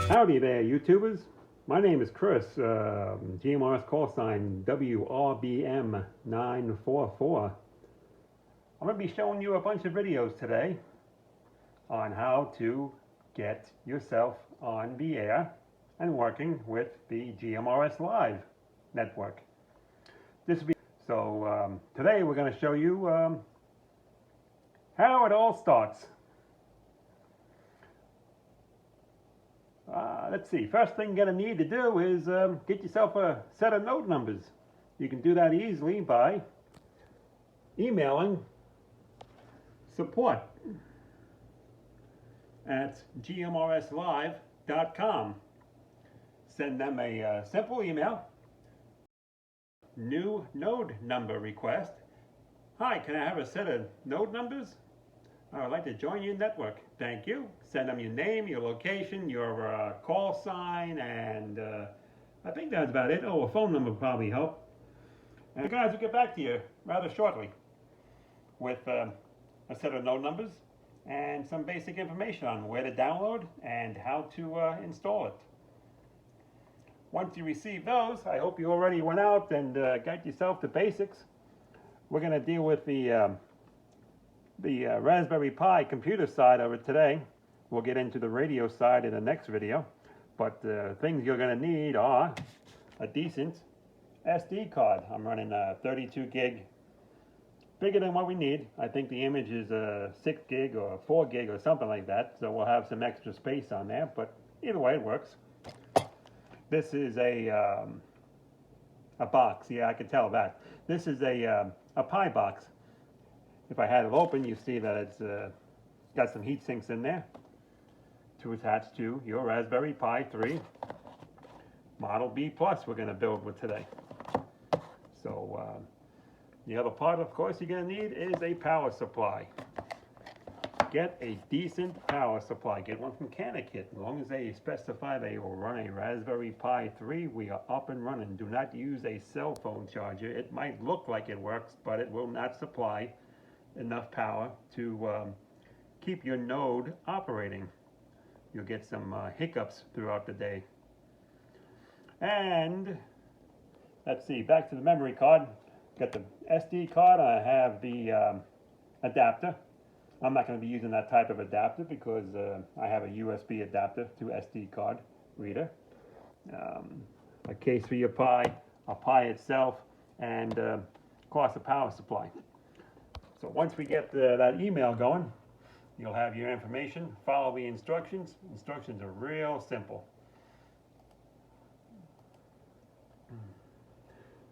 Howdy there, YouTubers. My name is Chris, GMRS call sign WRBM944. I'm going to be showing you a bunch of videos today on how to get yourself on the air and working with the GMRSLive network. Today we're going to show you how it all starts. Let's see, first thing you're going to need to do is get yourself a set of node numbers. You can do that easily by emailing support@gmrslive.com. Send them a simple email. New node number request. Hi, can I have a set of node numbers? I would like to join your network. Thank you. Send them your name, your location, your call sign, and I think that's about it. Oh, a phone number would probably help. And the guys will get back to you rather shortly with a set of node numbers and some basic information on where to download and how to install it. Once you receive those, I hope you already went out and got yourself the basics. We're going to deal with the Raspberry Pi computer side of it today. We'll get into the radio side in the next video. But things you're going to need are a decent SD card. I'm running a 32 gig, bigger than what we need. I think the image is 6 gig or 4 gig or something like that. So we'll have some extra space on there. But either way, it works. This is a box. Yeah, I can tell that. This is a Pi box. If I had it open, you see that it's got some heat sinks in there to attach to your Raspberry Pi 3 Model B Plus we're going to build with today. So the other part, of course, you're going to need is a power supply. Get a decent power supply. Get one from Canakit. As long as they specify they will run a Raspberry Pi 3, we are up and running. Do not use a cell phone charger. It might look like it works, but it will not supply enough power to keep your node operating. You'll get some hiccups throughout the day. And let's see, back to the memory card. Got the SD card. I have the adapter. I'm not going to be using that type of adapter because I have a USB adapter to SD card reader. A case for your Pi, a Pi itself, and of course a power supply. So once we get that email going, you'll have your information. Follow the instructions. Instructions are real simple.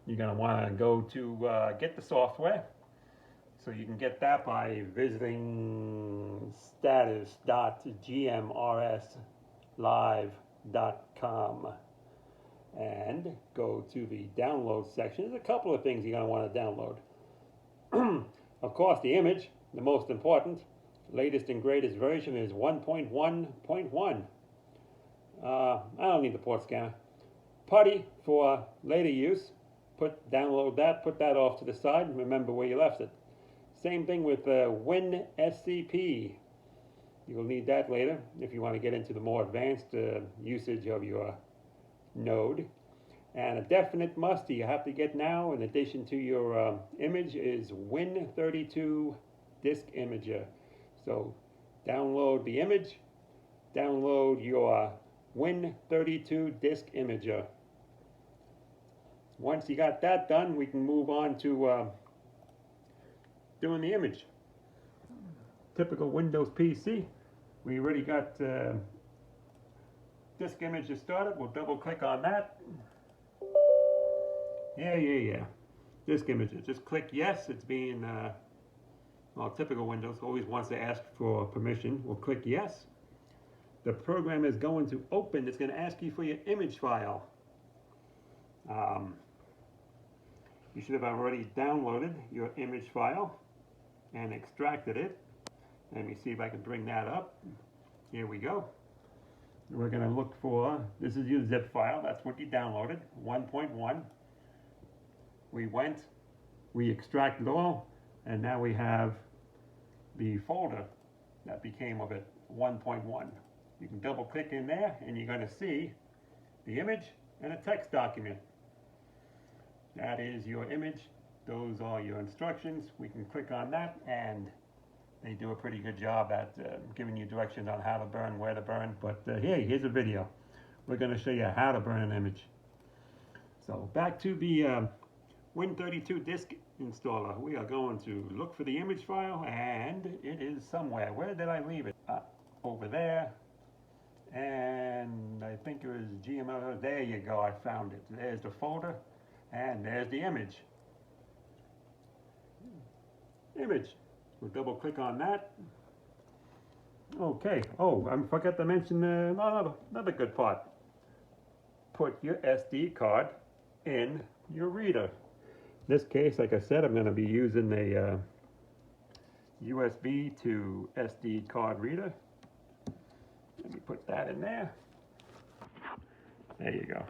You're going to want to go to get the software. So you can get that by visiting status.gmrslive.com and go to the download section. There's a couple of things you're going to want to download. Of course, the image, the most important. Latest and greatest version is 1.1.1. I don't need the port scanner. PuTTY for later use. Download that, put that off to the side, and remember where you left it. Same thing with WinSCP. You'll need that later if you want to get into the more advanced usage of your node. And a definite must you have to get now, in addition to your image, is Win32 Disk Imager. So download the image, download your Win32 Disk Imager. Once you got that done, we can move on to doing the image. Typical Windows PC. We already got disk images started. We'll double click on that. Yeah. Disk images. Just click yes. It's being, well, typical Windows always wants to ask for permission. We'll click yes. The program is going to open. It's going to ask you for your image file. You should have already downloaded your image file and extracted it. Let me see if I can bring that up. Here we go. We're going to look for, this is your zip file. That's what you downloaded, 1.1. We extracted all, and now we have the folder that became of it, 1.1. You can double click in there and you're going to see the image and a text document. That is your image. Those are your instructions. We can click on that and they do a pretty good job at giving you directions on how to burn, where to burn. But here's a video. We're going to show you how to burn an image. So back to the Win32 disk installer. We are going to look for the image file, and it is somewhere. Where did I leave it? Over there. And I think it was GMRSLive. There you go, I found it. There's the folder, and there's the image. Image. We'll double click on that. Okay. Oh, I forgot to mention another good part. Put your SD card in your reader. In this case, like I said, I'm going to be using a USB to SD card reader. Let me put that in there. There you go.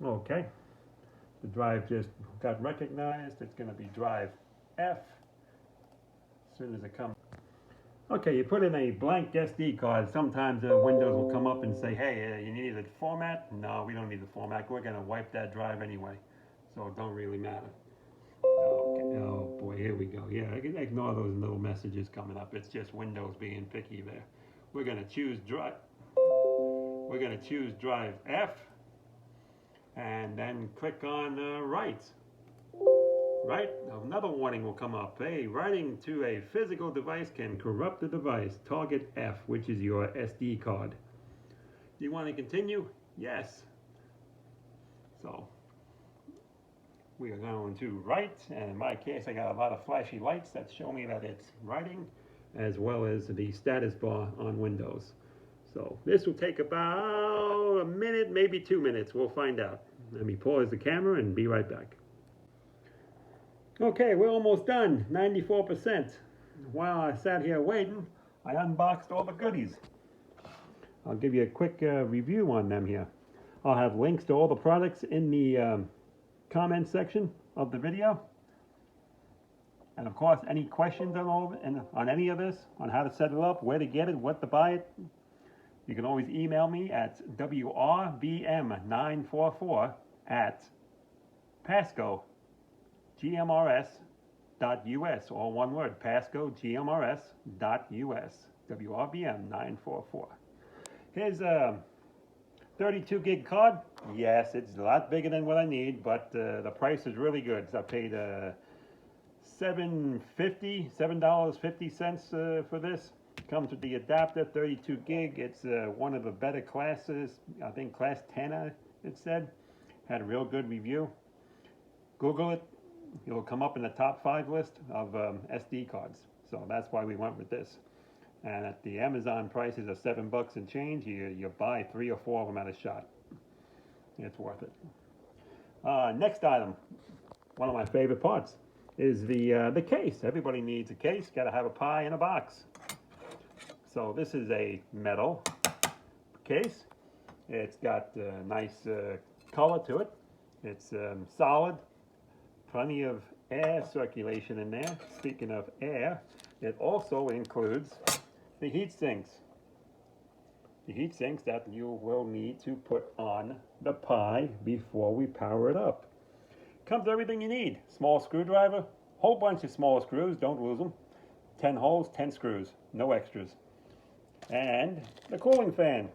Okay. The drive just got recognized. It's going to be drive F as soon as it comes. Okay, you put in a blank SD card. Sometimes Windows will come up and say, hey, you need a format. No, we don't need the format. We're going to wipe that drive anyway, so it don't really matter. Okay. Oh boy, here we go. Yeah, ignore those little messages coming up. It's just Windows being picky there. We're going to choose drive. We're going to choose drive F, and then click on write. Right? Another warning will come up. Hey, writing to a physical device can corrupt the device. Target F, which is your SD card. You want to continue? Yes. So we are going to write, and in my case I got a lot of flashy lights that show me that it's writing, as well as the status bar on Windows. So this will take about a minute, maybe 2 minutes. We'll find out. Let me pause the camera and be right back. Okay, we're almost done, 94%. While I sat here waiting, I unboxed all the goodies. I'll give you a quick review on them here. I'll have links to all the products in the comment section of the video. And of course, any questions on any of this, on how to set it up, where to get it, what to buy it, you can always email me at wrbm944 at Pasco GMRS.us, all one word, Pasco GMRS.us, WRBM944. Here's a 32 gig card. Yes, it's a lot bigger than what I need, but the price is really good. So I paid $7.50 for this. Comes with the adapter, 32 gig. It's one of the better classes. I think class 10, it said. Had a real good review. Google it. It'll come up in the top 5 list of SD cards. So that's why we went with this. And at the Amazon prices of $7 and change, you buy 3 or 4 of them at a shot. It's worth it. Next item, one of my favorite parts, is the case. Everybody needs a case. Got to have a pie in a box. So this is a metal case. It's got a nice color to it. It's solid. Plenty of air circulation in there. Speaking of air, it also includes the heat sinks. The heat sinks that you will need to put on the Pi before we power it up. Comes with everything you need. Small screwdriver, whole bunch of small screws, don't lose them. 10 holes, 10 screws, no extras. And the cooling fan.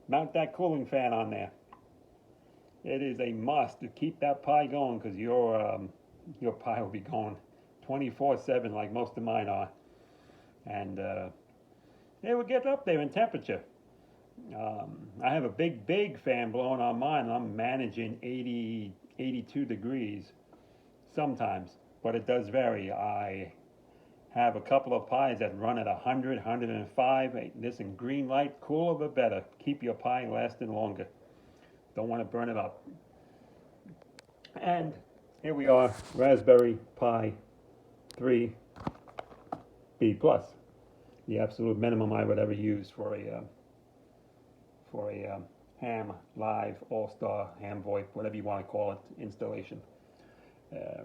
Mount that cooling fan on there. It is a must to keep that Pi going, because your Pi will be going 24/7 like most of mine are. And it will get up there in temperature. I have a big fan blowing on mine, and I'm managing 80, 82 degrees sometimes, but it does vary. I have a couple of Pis that run at 100, 105. This in green light, cooler but better. Keep your Pi lasting longer. Don't want to burn it up. And here we are, Raspberry Pi 3 B+. The absolute minimum I would ever use for a ham, live, all-star, ham VoIP, whatever you want to call it, installation.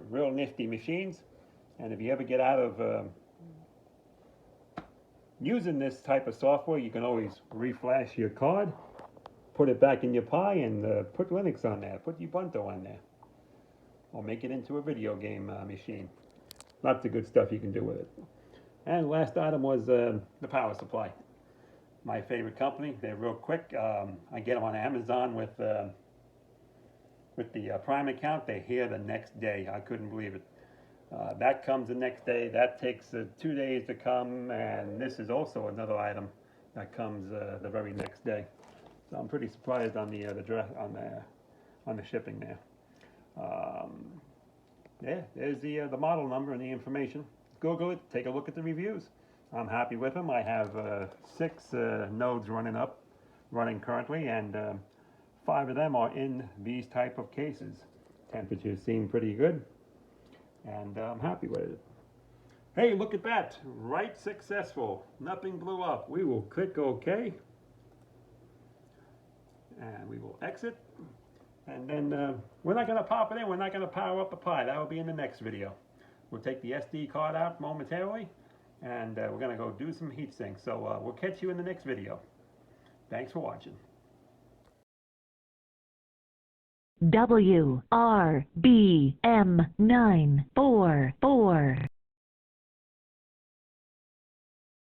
Real nifty machines. And if you ever get out of using this type of software, you can always reflash your card, put it back in your Pi, and put Linux on there, put Ubuntu on there, or make it into a video game machine. Lots of good stuff you can do with it. And last item was the power supply. My favorite company. They're real quick. I get them on Amazon with the Prime account. They're here the next day. I couldn't believe it. That comes the next day. That takes 2 days to come, and this is also another item that comes the very next day. So I'm pretty surprised on the shipping there. Yeah, there's the model number and the information. Google it. Take a look at the reviews. I'm happy with them. I have 6 nodes running currently, and 5 of them are in these type of cases. Temperatures seem pretty good, and I'm happy with it. Hey, look at that. Write successful. Nothing blew up. We will click OK, and we will exit. And then we're not going to pop it in. We're not going to power up the Pi. That will be in the next video. We'll take the SD card out momentarily, and we're going to go do some heat sinks. So we'll catch you in the next video. Thanks for watching. WRBM944